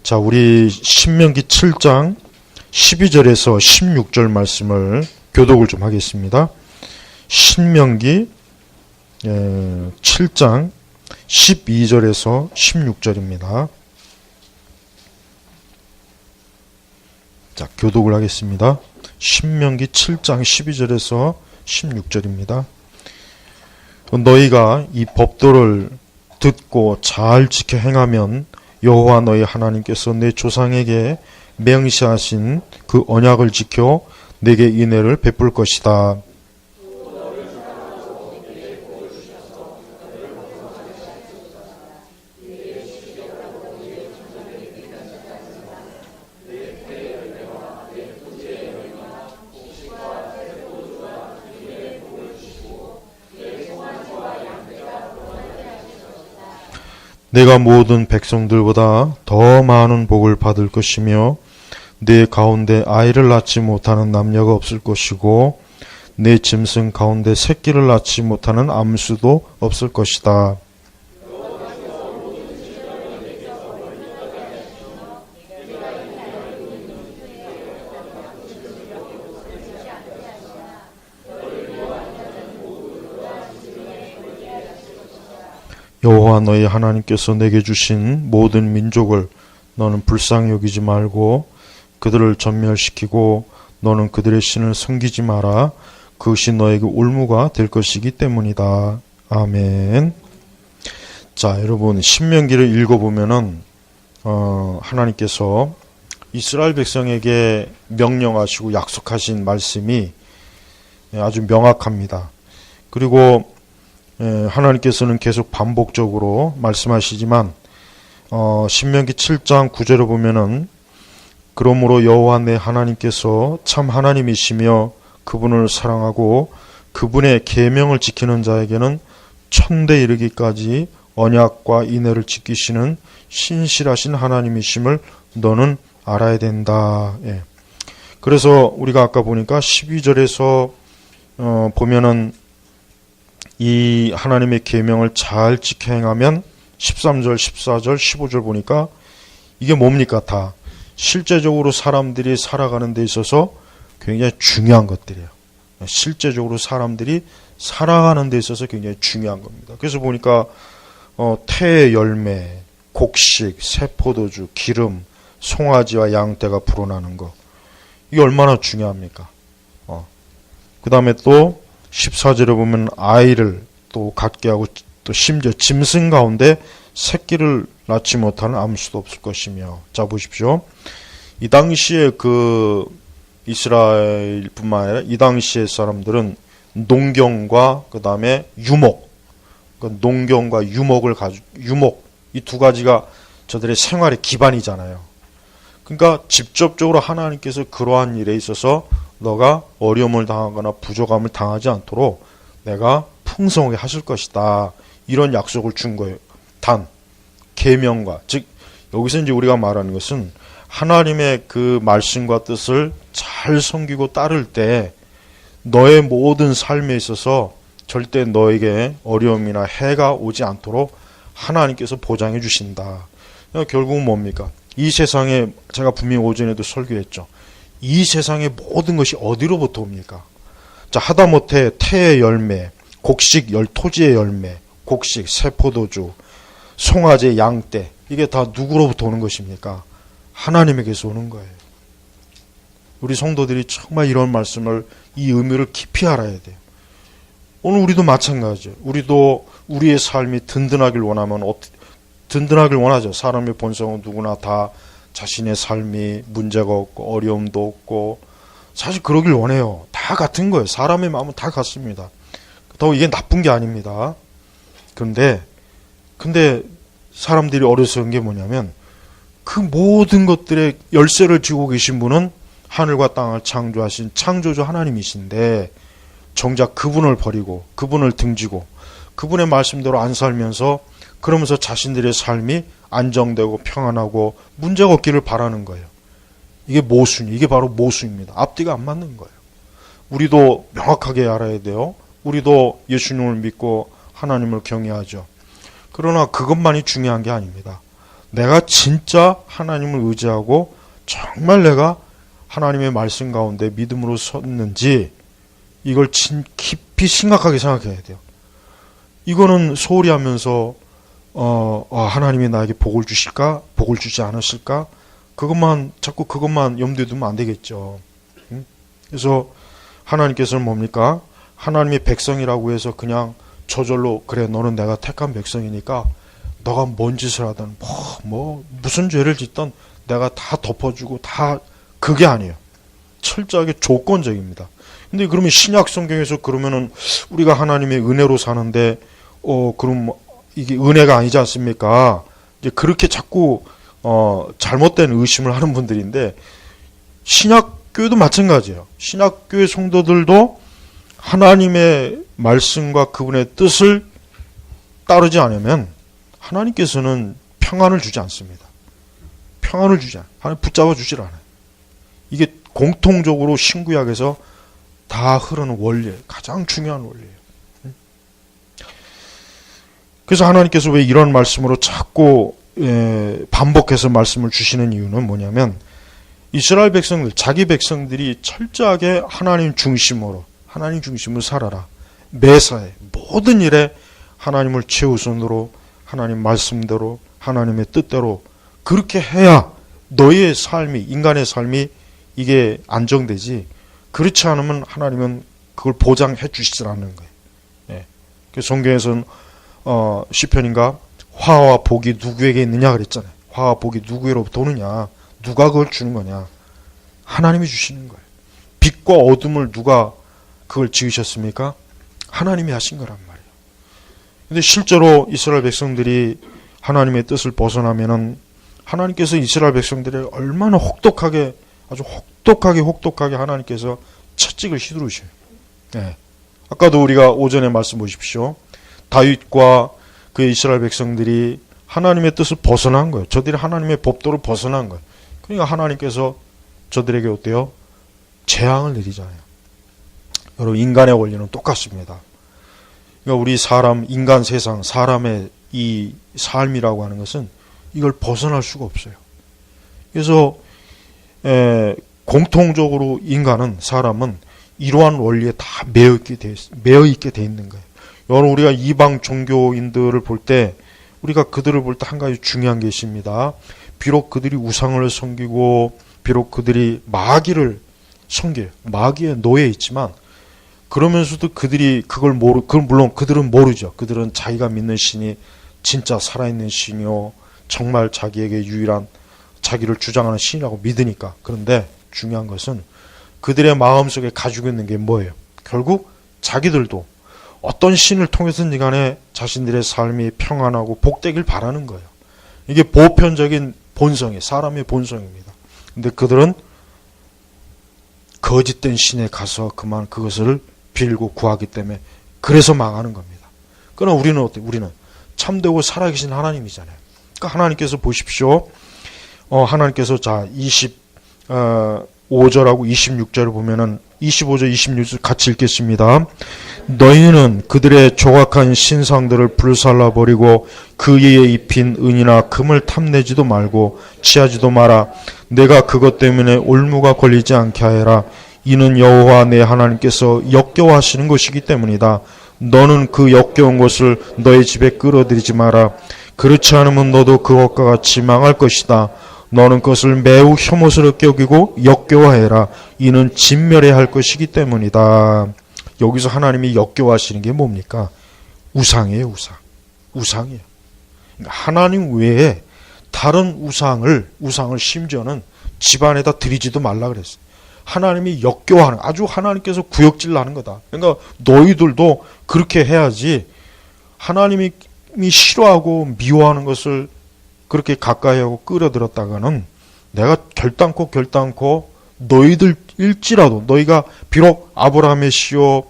자, 우리 신명기 7장 12절에서 16절 말씀을 교독을 좀 하겠습니다. 신명기 7장 12절에서 16절입니다. 자, 교독을 하겠습니다. 신명기 7장 12절에서 16절입니다. 너희가 이 법도를 듣고 잘 지켜 행하면 여호와 너희 하나님께서 내 조상에게 맹세하신 그 언약을 지켜 내게 인애를 베풀 것이다. 내가 모든 백성들보다 더 많은 복을 받을 것이며 내 가운데 아이를 낳지 못하는 남녀가 없을 것이고 내 짐승 가운데 새끼를 낳지 못하는 암수도 없을 것이다. 여호와 너희 하나님께서 내게 주신 모든 민족을 너는 불쌍히 여기지 말고 그들을 전멸시키고 너는 그들의 신을 섬기지 마라. 그것이 너에게 올무가 될 것이기 때문이다. 아멘. 자, 여러분 신명기를 읽어보면은 하나님께서 이스라엘 백성에게 명령하시고 약속하신 말씀이 아주 명확합니다. 그리고 하나님께서는 계속 반복적으로 말씀하시지만 신명기 7장 9절에 보면은 그러므로 여호와 내 하나님께서 참 하나님이시며 그분을 사랑하고 그분의 계명을 지키는 자에게는 천대 이르기까지 언약과 인애를 지키시는 신실하신 하나님이심을 너는 알아야 된다. 예. 그래서 우리가 아까 보니까 12절에서 보면은 이 하나님의 계명을 잘 지켜 행하면 13절, 14절, 15절 보니까 이게 뭡니까? 다 실제적으로 사람들이 살아가는 데 있어서 굉장히 중요한 것들이에요. 실제적으로 사람들이 살아가는 데 있어서 굉장히 중요한 겁니다. 그래서 보니까 태의 열매, 곡식, 새포도주, 기름, 송아지와 양떼가 불어나는 거, 이게 얼마나 중요합니까? 그 다음에 또 14절에 보면 아이를 또 갖게 하고 또 심지어 짐승 가운데 새끼를 낳지 못하는 암수도 없을 것이며. 자, 보십시오. 이 당시에 그 이스라엘뿐만 아니라 이 당시의 사람들은 농경과 그 다음에 유목, 농경과 유목을 가지고 유목, 이 두 가지가 저들의 생활의 기반이잖아요. 그러니까 직접적으로 하나님께서 그러한 일에 있어서 너가 어려움을 당하거나 부족함을 당하지 않도록 내가 풍성하게 하실 것이다. 이런 약속을 준 거예요. 단, 계명과, 즉 여기서 이제 우리가 말하는 것은 하나님의 그 말씀과 뜻을 잘 섬기고 따를 때 너의 모든 삶에 있어서 절대 너에게 어려움이나 해가 오지 않도록 하나님께서 보장해 주신다. 결국은 뭡니까? 이 세상에, 제가 분명히 오전에도 설교했죠. 이 세상의 모든 것이 어디로부터 옵니까? 자, 하다못해 태의 열매, 곡식 토지의 열매, 곡식, 새포도주, 송아지, 양떼, 이게 다 누구로부터 오는 것입니까? 하나님에게서 오는 거예요. 우리 성도들이 정말 이런 말씀을, 이 의미를 깊이 알아야 돼요. 오늘 우리도 마찬가지예요. 우리도 우리의 삶이 든든하길 원하면 든든하길 원하죠. 사람의 본성은 누구나 다 자신의 삶이 문제가 없고 어려움도 없고 사실 그러길 원해요. 다 같은 거예요. 사람의 마음은 다 같습니다. 더 이게 나쁜 게 아닙니다. 근데 사람들이 어리석은 게 뭐냐면 그 모든 것들의 열쇠를 쥐고 계신 분은 하늘과 땅을 창조하신 창조주 하나님이신데 정작 그분을 버리고 그분을 등지고 그분의 말씀대로 안 살면서 그러면서 자신들의 삶이 안정되고 평안하고 문제가 없기를 바라는 거예요. 이게 바로 모순입니다. 앞뒤가 안 맞는 거예요. 우리도 명확하게 알아야 돼요. 우리도 예수님을 믿고 하나님을 경외하죠. 그러나 그것만이 중요한 게 아닙니다. 내가 진짜 하나님을 의지하고 정말 내가 하나님의 말씀 가운데 믿음으로 섰는지 이걸 깊이 심각하게 생각해야 돼요. 이거는 소홀히 하면서 하나님이 나에게 복을 주실까? 복을 주지 않으실까? 자꾸 그것만 염두에 두면 안 되겠죠. 그래서 하나님께서는 뭡니까? 하나님의 백성이라고 해서 그냥 저절로 그래 너는 내가 택한 백성이니까 너가 뭔 짓을 하든 무슨 죄를 짓든 내가 다 덮어주고 다 그게 아니에요. 철저하게 조건적입니다. 근데 그러면 신약 성경에서 그러면은 우리가 하나님의 은혜로 사는데 그럼 이게 은혜가 아니지 않습니까? 이제 그렇게 자꾸 잘못된 의심을 하는 분들인데 신약교회도 마찬가지예요. 신약교회 성도들도 하나님의 말씀과 그분의 뜻을 따르지 않으면 하나님께서는 평안을 주지 않습니다. 평안을 주지 않아요. 하나님 붙잡아 주질 않아요. 이게 공통적으로 신구약에서 다 흐르는 원리예요. 가장 중요한 원리예요. 그래서 하나님께서 왜 이런 말씀으로 자꾸 반복해서 말씀을 주시는 이유는 뭐냐면 이스라엘 백성들, 자기 백성들이 철저하게 하나님 중심으로 살아라. 매사에 모든 일에 하나님을 최우선으로 하나님 말씀대로 하나님의 뜻대로 그렇게 해야 너의 삶이 인간의 삶이 이게 안정되지 그렇지 않으면 하나님은 그걸 보장해 주시질 않는 거예요. 예. 그래서 성경에서는 시편인가 화와 복이 누구에게 있느냐 그랬잖아요. 화와 복이 누구로부터 오느냐 누가 그걸 주는 거냐 하나님이 주시는 거예요. 빛과 어둠을 누가 그걸 지으셨습니까? 하나님이 하신 거란 말이에요. 근데 실제로 이스라엘 백성들이 하나님의 뜻을 벗어나면은 하나님께서 이스라엘 백성들을 얼마나 혹독하게 아주 혹독하게 하나님께서 채찍을 휘두르셔요. 네. 아까도 우리가 오전에 말씀 보십시오. 다윗과 그의 이스라엘 백성들이 하나님의 뜻을 벗어난 거예요. 저들이 하나님의 법도를 벗어난 거예요. 그러니까 하나님께서 저들에게 어때요? 재앙을 내리잖아요. 여러분 인간의 원리는 똑같습니다. 그러니까 우리 인간 세상, 사람의 이 삶이라고 하는 것은 이걸 벗어날 수가 없어요. 그래서 공통적으로 사람은 이러한 원리에 다 매여 있게 돼 있는 거예요. 여러분 우리가 이방 종교인들을 볼 때 우리가 그들을 볼 때 한 가지 중요한 게 있습니다. 비록 그들이 우상을 섬기고 비록 그들이 마귀를 섬겨요. 마귀에 노예 있지만 그러면서도 물론 그들은 모르죠. 그들은 자기가 믿는 신이 진짜 살아있는 신이요. 정말 자기에게 유일한 자기를 주장하는 신이라고 믿으니까. 그런데 중요한 것은 그들의 마음속에 가지고 있는 게 뭐예요? 결국 자기들도 어떤 신을 통해서든 간에 자신들의 삶이 평안하고 복되길 바라는 거예요. 이게 보편적인 본성이에요. 사람의 본성입니다. 근데 그들은 거짓된 신에 가서 그만 그것을 빌고 구하기 때문에 그래서 망하는 겁니다. 그러나 우리는 어때요? 우리는 참되고 살아계신 하나님이잖아요. 그러니까 하나님께서 보십시오. 하나님께서 25절하고 26절을 보면은 25절 26절 같이 읽겠습니다. 너희는 그들의 조각한 신상들을 불살라버리고 그 위에 입힌 은이나 금을 탐내지도 말고 취하지도 마라. 내가 그것 때문에 올무가 걸리지 않게 하여라. 이는 여호와 내 하나님께서 역겨워하시는 것이기 때문이다. 너는 그 역겨운 것을 너의 집에 끌어들이지 마라. 그렇지 않으면 너도 그것과 같이 망할 것이다. 너는 그것을 매우 혐오스럽게 여기고 역겨워해라. 이는 진멸해야 할 것이기 때문이다. 여기서 하나님이 역겨워하시는 게 뭡니까? 우상이에요. 우상이에요. 하나님 외에 다른 우상을 심지어는 집안에다 드리지도 말라 그랬어요. 하나님이 역겨워하는, 아주 하나님께서 구역질 나는 거다. 그러니까 너희들도 그렇게 해야지. 하나님이 싫어하고 미워하는 것을 그렇게 가까이 하고 끌어들였다가는 내가 결단코 너희들일지라도, 너희가 비록 아브라함의 씨요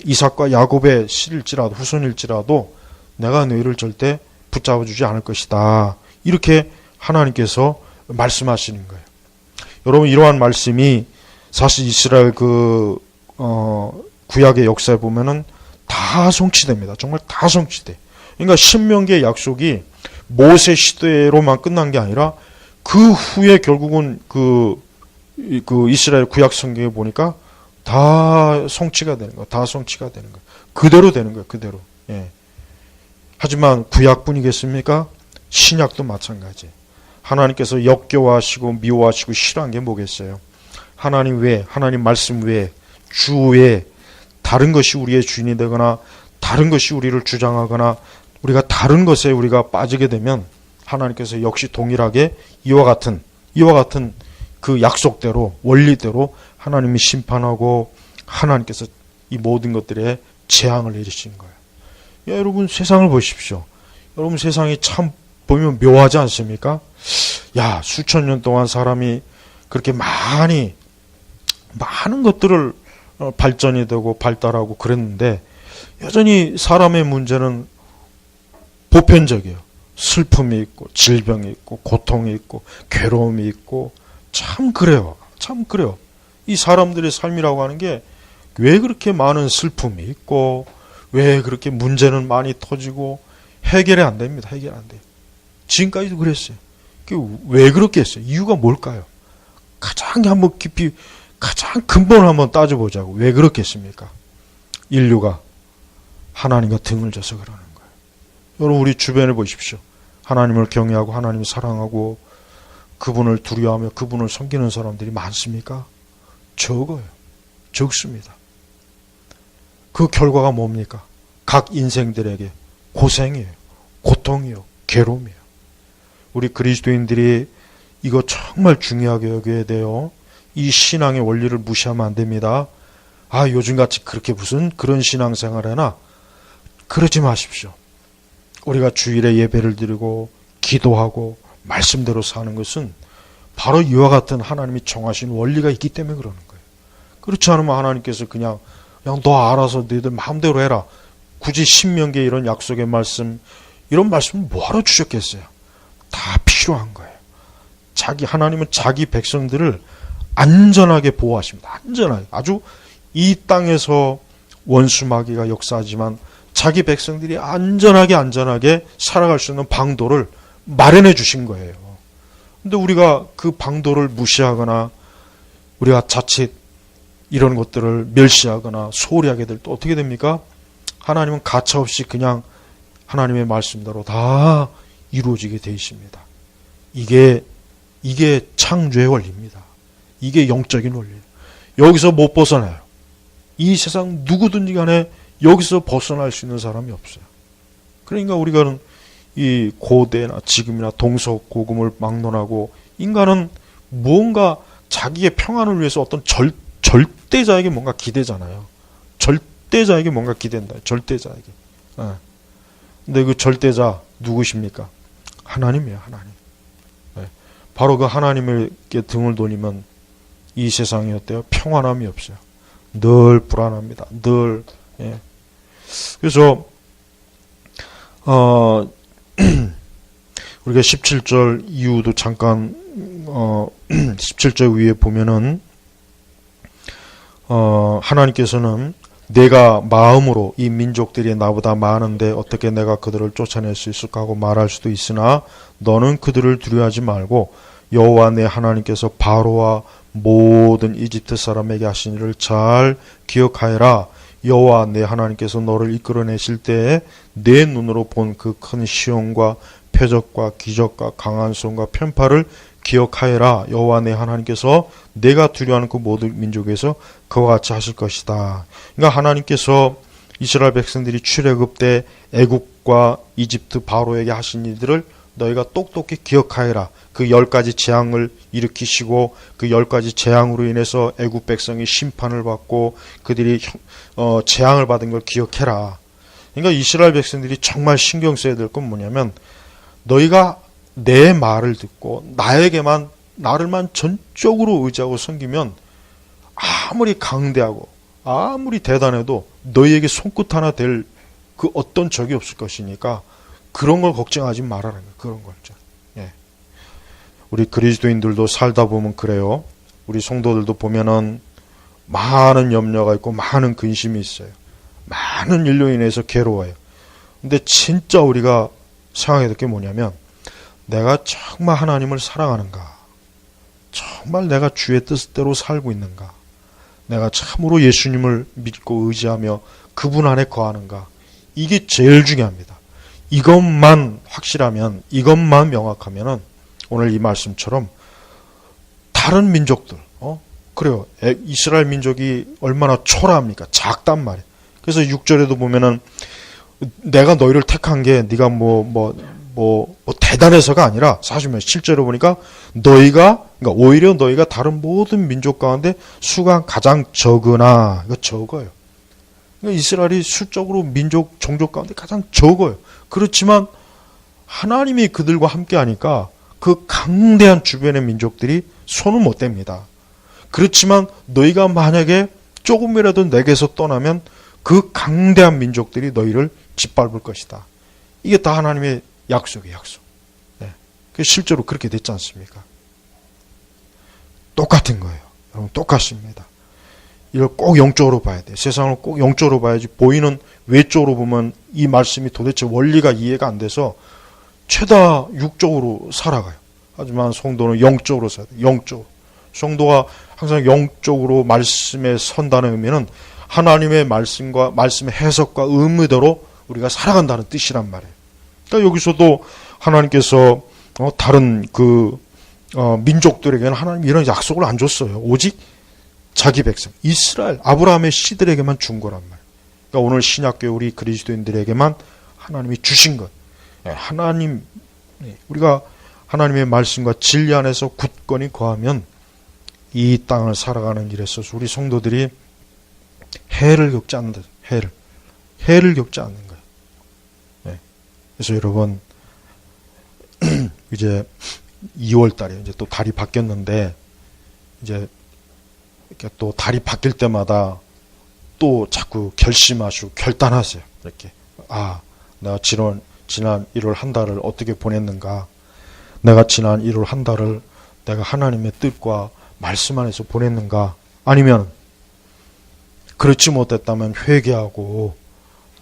이삭과 야곱의 씨일지라도, 후손일지라도 내가 너희를 절대 붙잡아 주지 않을 것이다. 이렇게 하나님께서 말씀하시는 거예요. 여러분, 이러한 말씀이 사실 이스라엘 구약의 역사에 보면은 다 성취됩니다. 정말 다 성취돼. 그러니까 신명기의 약속이 모세 시대로만 끝난 게 아니라 그 후에 결국은 그 이스라엘 구약 성경에 보니까 다 성취가 되는 거야. 다 성취가 되는 거야. 그대로 되는 거야. 그대로. 예. 하지만 구약뿐이겠습니까? 신약도 마찬가지. 하나님께서 역겨워하시고 미워하시고 싫어한 게 뭐겠어요? 하나님 외에, 하나님 말씀 외에, 주 외에 다른 것이 우리의 주인이 되거나 다른 것이 우리를 주장하거나 우리가 다른 것에 우리가 빠지게 되면 하나님께서 역시 동일하게 이와 같은 그 약속대로 원리대로 하나님이 심판하고 하나님께서 이 모든 것들에 재앙을 내리시는 거예요. 야, 여러분 세상을 보십시오. 여러분 세상이 참 보면 묘하지 않습니까? 야, 수천 년 동안 사람이 그렇게 많은 것들을 발전이 되고 발달하고 그랬는데 여전히 사람의 문제는 보편적이에요. 슬픔이 있고 질병이 있고 고통이 있고 괴로움이 있고 참 그래요. 참 그래요. 이 사람들의 삶이라고 하는 게 왜 그렇게 많은 슬픔이 있고 왜 그렇게 문제는 많이 터지고 해결이 안 됩니다. 해결 안 돼요. 지금까지도 그랬어요. 왜 그렇게 했어요? 이유가 뭘까요? 가장 한번 깊이 가장 근본을 한번 따져보자고. 왜 그렇겠습니까? 인류가 하나님과 등을 져서 그러는 거예요. 여러분 우리 주변을 보십시오. 하나님을 경외하고 하나님을 사랑하고 그분을 두려워하며 그분을 섬기는 사람들이 많습니까? 적어요. 적습니다. 그 결과가 뭡니까? 각 인생들에게 고생이에요. 고통이에요. 괴로움이에요. 우리 그리스도인들이 이거 정말 중요하게 여겨야 돼요. 이 신앙의 원리를 무시하면 안 됩니다. 아, 요즘같이 그렇게 무슨 그런 신앙생활 하나? 그러지 마십시오. 우리가 주일에 예배를 드리고 기도하고 말씀대로 사는 것은 바로 이와 같은 하나님이 정하신 원리가 있기 때문에 그러는 거예요. 그렇지 않으면 하나님께서 그냥 너 알아서 너희들 마음대로 해라. 굳이 신명기에 이런 약속의 말씀, 이런 말씀을 뭐하러 주셨겠어요? 다 필요한 거예요. 하나님은 자기 백성들을 안전하게 보호하십니다. 안전하게. 아주 이 땅에서 원수 마귀가 역사하지만 자기 백성들이 안전하게 살아갈 수 있는 방도를 마련해 주신 거예요. 근데 우리가 그 방도를 무시하거나 우리가 자칫 이런 것들을 멸시하거나 소홀히 하게 될 때 어떻게 됩니까? 하나님은 가차없이 그냥 하나님의 말씀대로 다 이루어지게 되어 있습니다. 이게 창조의 원리입니다. 이게 영적인 원리예요. 여기서 못 벗어나요. 이 세상 누구든지 간에 여기서 벗어날 수 있는 사람이 없어요. 그러니까 우리가 이 고대나 지금이나 동서고금을 막론하고 인간은 무언가 자기의 평안을 위해서 어떤 절대자에게 뭔가 기대잖아요. 절대자에게 뭔가 기댄다. 절대자에게. 근데 그 절대자 누구십니까? 하나님이에요. 하나님. 바로 그 하나님에게 등을 돌리면 이 세상이 어때요? 평안함이 없어요. 늘 불안합니다. 늘. 예. 그래서 우리가 17절 이후도 잠깐 17절 위에 보면은 하나님께서는 내가 마음으로 이 민족들이 나보다 많은데 어떻게 내가 그들을 쫓아낼 수 있을까 하고 말할 수도 있으나 너는 그들을 두려워하지 말고 여호와 내 하나님께서 바로와 모든 이집트 사람에게 하신 일을 잘 기억하여라. 여호와 내 하나님께서 너를 이끌어내실 때에 내 눈으로 본 그 큰 시험과 표적과 기적과 강한 손과 편파를 기억하여라. 여호와 내 하나님께서 내가 두려워하는 그 모든 민족에서 그와 같이 하실 것이다. 그러니까 하나님께서 이스라엘 백성들이 출애굽 때 애국과 이집트 바로에게 하신 일들을 너희가 똑똑히 기억하여라. 그 10가지 재앙을 일으키시고 그 10가지 재앙으로 인해서 애국 백성이 심판을 받고 그들이 재앙을 받은 걸 기억해라. 그러니까 이스라엘 백성들이 정말 신경 써야 될 건 뭐냐면 너희가 내 말을 듣고 나를만 전적으로 의지하고 섬기면 아무리 강대하고 아무리 대단해도 너희에게 손끝 하나 될 그 어떤 적이 없을 것이니까 그런 걸 걱정하지 말아라는 거예요. 그런 걸. 예. 우리 그리스도인들도 살다 보면 그래요. 우리 성도들도 보면은 많은 염려가 있고 많은 근심이 있어요. 많은 일로 인해서 괴로워요. 근데 진짜 우리가 생각해야 될 게 뭐냐면 내가 정말 하나님을 사랑하는가? 정말 내가 주의 뜻대로 살고 있는가? 내가 참으로 예수님을 믿고 의지하며 그분 안에 거하는가? 이게 제일 중요합니다. 이것만 확실하면, 이것만 명확하면은 오늘 이 말씀처럼 다른 민족들, 그래요. 이스라엘 민족이 얼마나 초라합니까? 작단 말이에요. 그래서 6절에도 보면은 내가 너희를 택한 게 네가 뭐 대단해서가 아니라 사실 실제로 보니까 그러니까 오히려 너희가 다른 모든 민족 가운데 수가 가장 적으나, 이거 적어요. 그러니까 이스라엘이 수적으로 민족, 종족 가운데 가장 적어요. 그렇지만 하나님이 그들과 함께 하니까 그 강대한 주변의 민족들이 손을 못 댑니다. 그렇지만 너희가 만약에 조금이라도 내게서 떠나면 그 강대한 민족들이 너희를 짓밟을 것이다. 이게 다 하나님의 약속이에요, 약속. 네. 실제로 그렇게 됐지 않습니까? 똑같은 거예요. 여러분, 똑같습니다. 이걸 꼭 영적으로 봐야 돼요. 세상을 꼭 영적으로 봐야지 보이는 외적으로 보면 이 말씀이 도대체 원리가 이해가 안 돼서 최다 육적으로 살아가요. 하지만 성도는 영적으로 살아야 돼요. 영적으로. 성도가 항상 영적으로 말씀에 선다는 의미는 하나님의 말씀과 말씀의 해석과 의미대로 우리가 살아간다는 뜻이란 말이에요. 그러니까 여기서도 하나님께서 다른 민족들에게는 하나님 이런 약속을 안 줬어요. 오직 자기 백성 이스라엘 아브라함의 씨들에게만 준 거란 말이에요. 그러니까 오늘 신약교회 우리 그리스도인들에게만 하나님이 주신 것. 하나님, 우리가 하나님의 말씀과 진리 안에서 굳건히 거하면 이 땅을 살아가는 길에 있어서 우리 성도들이 해를 겪지 않는다. 해를 겪지 않는 거예요. 네. 그래서 여러분 이제 2월 달에 이제 또 달이 바뀌었는데 이제 이렇게 또 달이 바뀔 때마다 또 자꾸 결심하시고 결단하세요. 이렇게 내가 지난 1월 한 달을 어떻게 보냈는가? 내가 지난 1월 한 달을 내가 하나님의 뜻과 말씀 안에서 보냈는가? 아니면 그렇지 못했다면 회개하고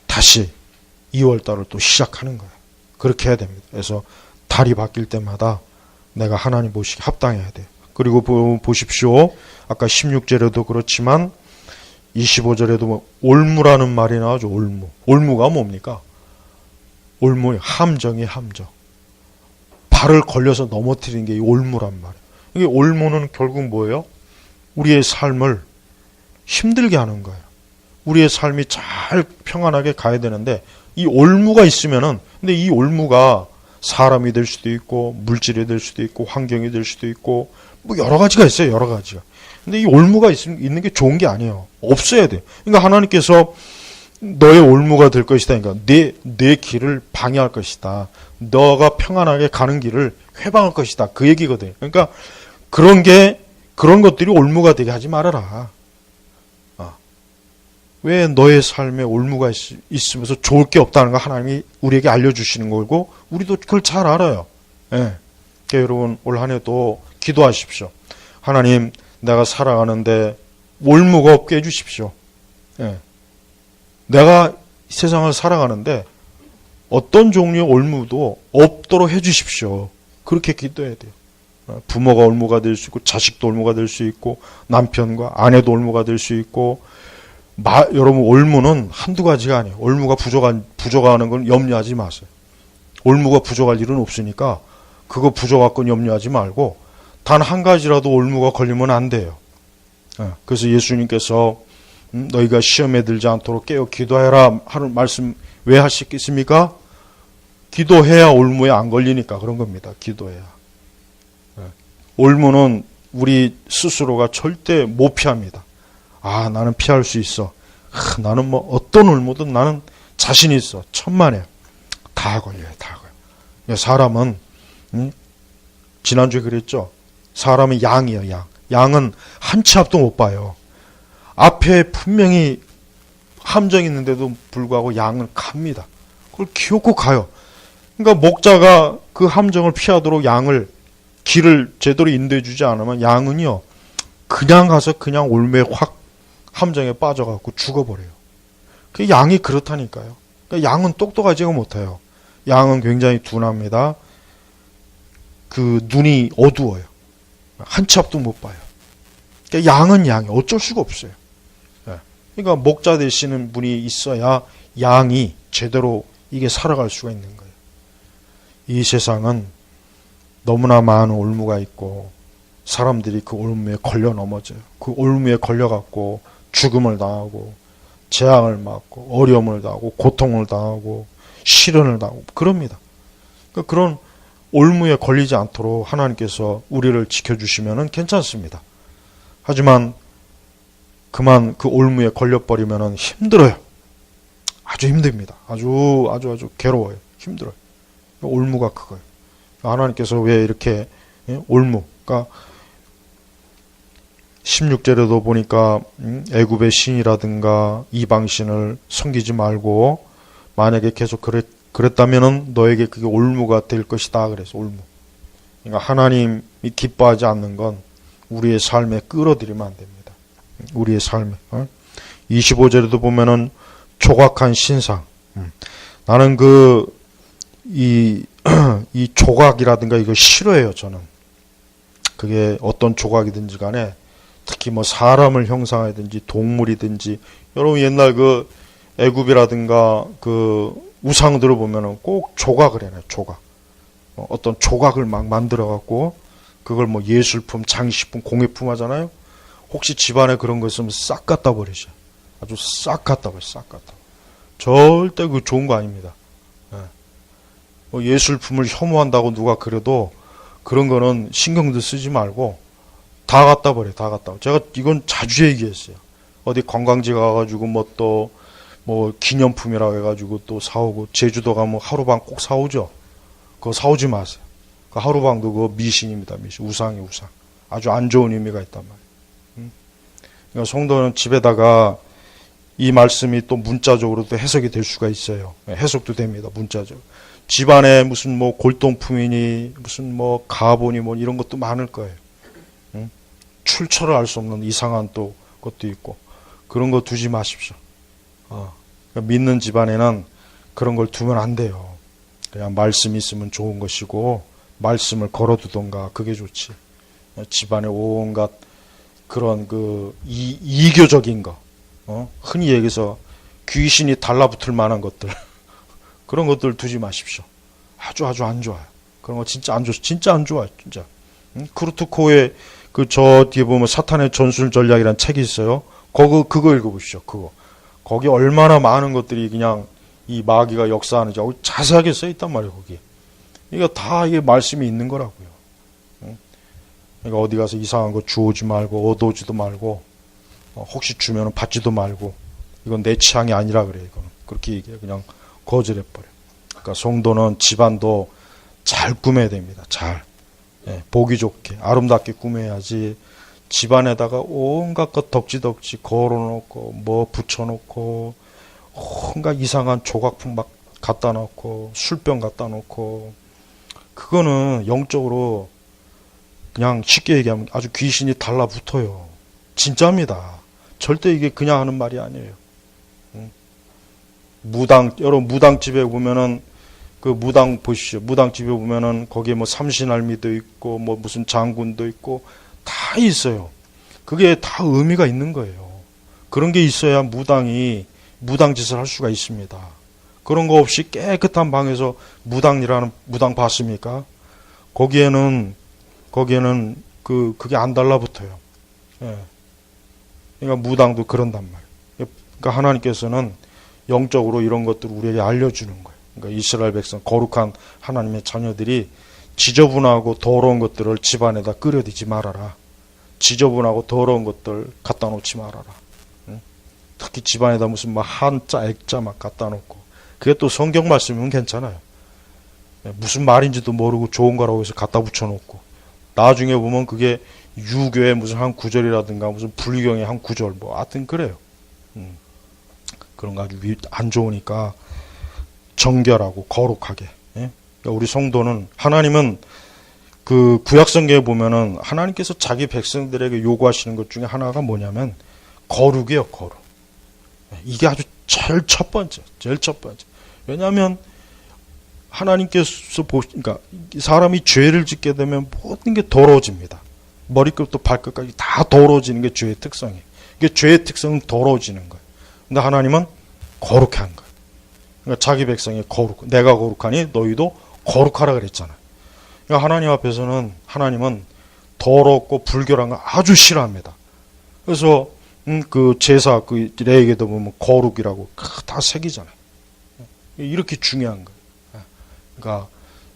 다시 2월 달을 또 시작하는 거예요. 그렇게 해야 됩니다. 그래서 달이 바뀔 때마다 내가 하나님 보시기 합당해야 돼요. 그리고 보십시오. 아까 16절에도 그렇지만 25절에도 올무라는 말이 나오죠. 올무. 올무가 뭡니까? 올무, 함정이 함정. 발을 걸려서 넘어뜨리는 게 이 올무란 말이에요. 이게 올무는 결국 뭐예요? 우리의 삶을 힘들게 하는 거예요. 우리의 삶이 잘 평안하게 가야 되는데 이 올무가 있으면은, 근데 이 올무가 사람이 될 수도 있고 물질이 될 수도 있고 환경이 될 수도 있고 뭐 여러 가지가 있어요. 여러 가지가. 근데 이 올무가 있는 게 좋은 게 아니에요. 없어야 돼요. 그러니까 하나님께서 너의 올무가 될 것이다. 그러니까 내 길을 방해할 것이다. 너가 평안하게 가는 길을 회방할 것이다. 그 얘기거든요. 그러니까 그런 것들이 올무가 되게 하지 말아라. 왜 너의 삶에 올무가 있으면서 좋을 게 없다는 거 하나님이 우리에게 알려주시는 거고 우리도 그걸 잘 알아요. 그러니까 여러분 올 한 해도 기도하십시오. 하나님, 내가 살아가는데 올무가 없게 해주십시오. 내가 세상을 살아가는데 어떤 종류의 올무도 없도록 해주십시오. 그렇게 기도해야 돼요. 부모가 올무가 될 수 있고 자식도 올무가 될 수 있고 남편과 아내도 올무가 될 수 있고 여러분 올무는 한두 가지가 아니에요. 올무가 부족하는 건 염려하지 마세요. 올무가 부족할 일은 없으니까 그거 부족할 건 염려하지 말고 단 한 가지라도 올무가 걸리면 안 돼요. 그래서 예수님께서 너희가 시험에 들지 않도록 깨어 기도해라 하는 말씀 왜 하시겠습니까? 기도해야 올무에 안 걸리니까 그런 겁니다. 기도해야. 올무는 우리 스스로가 절대 못 피합니다. 나는 피할 수 있어. 나는 뭐 어떤 올무든 나는 자신 있어. 천만에 다 걸려요. 다 걸려요. 사람은 지난주에 그랬죠. 사람은 양이에요. 양. 양은 한 치 앞도 못 봐요. 앞에 분명히 함정이 있는데도 불구하고 양은 갑니다. 그걸 기어코 가요. 그러니까 목자가 그 함정을 피하도록 길을 제대로 인도해 주지 않으면 양은요 그냥 가서 그냥 올무에 확 함정에 빠져갖고 죽어버려요. 그 양이 그렇다니까요. 그러니까 양은 똑똑하지가 못해요. 양은 굉장히 둔합니다. 그 눈이 어두워요. 한 치 앞도 못 봐요. 그러니까 양은 양이 어쩔 수가 없어요. 그러니까 목자 되시는 분이 있어야 양이 제대로 이게 살아갈 수가 있는 거예요. 이 세상은 너무나 많은 올무가 있고 사람들이 그 올무에 걸려 넘어져요. 그 올무에 걸려갖고 죽음을 당하고 재앙을 맞고 어려움을 당하고 고통을 당하고 시련을 당하고 그럽니다. 그러니까 그런 올무에 걸리지 않도록 하나님께서 우리를 지켜주시면 괜찮습니다. 하지만 그만 그 올무에 걸려버리면 힘들어요. 아주 힘듭니다. 아주 괴로워요. 힘들어요. 올무가 그거예요. 하나님께서 왜 이렇게 올무, 그러니까 16절에도 보니까 애굽의 신이라든가 이방신을 섬기지 말고 만약에 계속 그랬다면은 너에게 그게 올무가 될 것이다. 그래서 올무. 그러니까 하나님이 기뻐하지 않는 건 우리의 삶에 끌어들이면 안 됩니다. 우리의 삶에. 25절에도 보면은 조각한 신상. 나는 이 조각이라든가 이거 싫어해요, 저는. 그게 어떤 조각이든지 간에 특히 뭐 사람을 형상하든지 동물이든지 여러분 옛날 그 애굽이라든가 그 우상들을 보면은 꼭 조각을 해놔요, 조각. 어떤 조각을 막 만들어 갖고 그걸 뭐 예술품, 장식품, 공예품 하잖아요. 혹시 집안에 그런 거 있으면 싹 갖다 버리죠. 아주 싹 갖다 버려, 싹 갖다. 절대 그 좋은 거 아닙니다. 뭐 예술품을 혐오한다고 누가 그래도 그런 거는 신경도 쓰지 말고 다 갖다 버려, 다 갖다 버려. 제가 이건 자주 얘기했어요. 어디 관광지 가가지고 뭐 기념품이라고 해가지고 또 사오고 제주도 가면 하루방 꼭 사오죠. 그거 사오지 마세요. 그 하루방도 그거 미신입니다, 미신. 우상이 우상. 아주 안 좋은 의미가 있단 말이에요. 그러니까 성도는 집에다가 이 말씀이 또 문자적으로도 해석이 될 수가 있어요. 해석도 됩니다, 문자적으로. 집안에 무슨 뭐 골동품이니 무슨 뭐 가보니 뭐 이런 것도 많을 거예요. 출처를 알 수 없는 이상한 또 것도 있고 그런 거 두지 마십시오. 그러니까 믿는 집안에는 그런 걸 두면 안 돼요. 그냥 말씀이 있으면 좋은 것이고 말씀을 걸어두던가 그게 좋지. 집안에 온갖 그런 그 이교적인 거, 흔히 얘기해서 귀신이 달라붙을 만한 것들 그런 것들 두지 마십시오. 아주 안 좋아요. 그런 거 진짜 안 좋아, 진짜 안 좋아요, 진짜. 크루트코의 그 저 뒤에 보면 사탄의 전술 전략이라는 책이 있어요. 그거 읽어보시죠. 그거. 거기 얼마나 많은 것들이 그냥 이 마귀가 역사하는지 자세하게 써 있단 말이에요, 거기. 이거 다 이게 말씀이 있는 거라고요. 그러니까 어디 가서 이상한 거 주오지 말고 얻어오지도 말고 혹시 주면은 받지도 말고 이건 내 취향이 아니라 그래요. 이거는 그렇게 얘기해요. 그냥 거절해버려. 그러니까 성도는 집안도 잘 꾸며야 됩니다. 잘. 보기 좋게 아름답게 꾸며야지 집안에다가 온갖 것 덕지덕지 걸어놓고 뭐 붙여놓고 온갖 이상한 조각품 막 갖다 놓고 술병 갖다 놓고 그거는 영적으로 그냥 쉽게 얘기하면 아주 귀신이 달라붙어요. 진짜입니다. 절대 이게 그냥 하는 말이 아니에요. 여러분 무당집에 보면은 그 무당 보십시오. 무당집에 보면은 거기에 뭐 삼신할미도 있고 뭐 무슨 장군도 있고 다 있어요. 그게 다 의미가 있는 거예요. 그런 게 있어야 무당이 무당짓을 할 수가 있습니다. 그런 거 없이 깨끗한 방에서 무당 봤습니까? 거기에는 그게 안 달라붙어요. 그러니까 무당도 그런단 말이에요. 그러니까 하나님께서는 영적으로 이런 것들을 우리에게 알려주는 거예요. 그러니까 이스라엘 백성, 거룩한 하나님의 자녀들이 지저분하고 더러운 것들을 집안에다 끓여대지 말아라. 지저분하고 더러운 것들 갖다 놓지 말아라. 특히 집안에다 무슨 막 한자, 액자 막 갖다 놓고 그게 또 성경 말씀이면 괜찮아요. 무슨 말인지도 모르고 좋은 거라고 해서 갖다 붙여놓고 나중에 보면 그게 유교의 무슨 한 구절이라든가 무슨 불경의 한 구절 뭐 하여튼 그래요. 그런 거 아주 안 좋으니까 정결하고 거룩하게. 그러니까 우리 성도는 하나님은 그 구약성경에 보면은 하나님께서 자기 백성들에게 요구하시는 것 중에 하나가 뭐냐면 거룩이에요, 거룩. 이게 아주 제일 첫 번째. 왜냐하면 하나님께서 그러니까 사람이 죄를 짓게 되면 모든 게 더러워집니다. 머리끝부터 발끝까지 다 더러워지는 게 죄의 특성이에요. 이게 죄의 특성은 더러워지는 거예요. 근데 하나님은 거룩해 한 거예요. 그러니까 자기 백성이 내가 거룩하니 너희도 거룩하라 그랬잖아요. 그러니까 하나님 앞에서는 하나님은 더럽고 불결한 거 아주 싫어합니다. 그래서 그 제사 그 레위기도 보면 거룩이라고 다 새기잖아요. 이렇게 중요한 거예요. 그러니까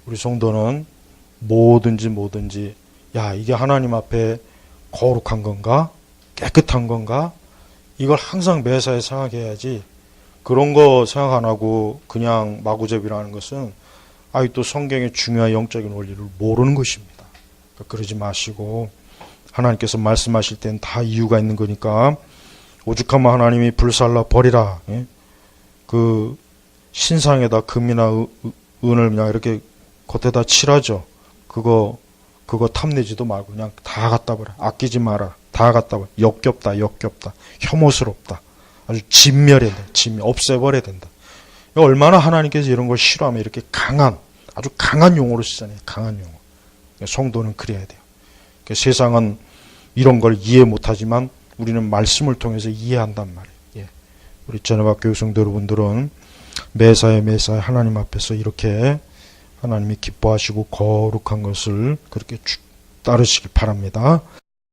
우리 성도는 뭐든지 야, 이게 하나님 앞에 거룩한 건가? 깨끗한 건가? 이걸 항상 매사에 생각해야지, 그런 거 생각 안 하고 그냥 마구잡이라는 것은 아직도 성경의 중요한 영적인 원리를 모르는 것입니다. 그러니까 그러지 마시고, 하나님께서 말씀하실 때는 다 이유가 있는 거니까 오죽하면 하나님이 불살라 버리라, 예? 그 신상에다 금이나 은을 그냥 이렇게 겉에다 칠하죠. 그거 탐내지도 말고 그냥 다 갖다 버려. 아끼지 마라. 다 갖다 버려. 역겹다. 혐오스럽다. 아주 진멸해야 돼. 없애버려야 된다. 얼마나 하나님께서 이런 걸 싫어하면 이렇게 아주 강한 용어로 쓰잖아요. 강한 용어. 성도는 그래야 돼요. 세상은 이런 걸 이해 못하지만 우리는 말씀을 통해서 이해한단 말이에요. 예. 우리 전업학교 성도 여러분들은 매사에 하나님 앞에서 이렇게 하나님이 기뻐하시고 거룩한 것을 그렇게 따르시길 바랍니다.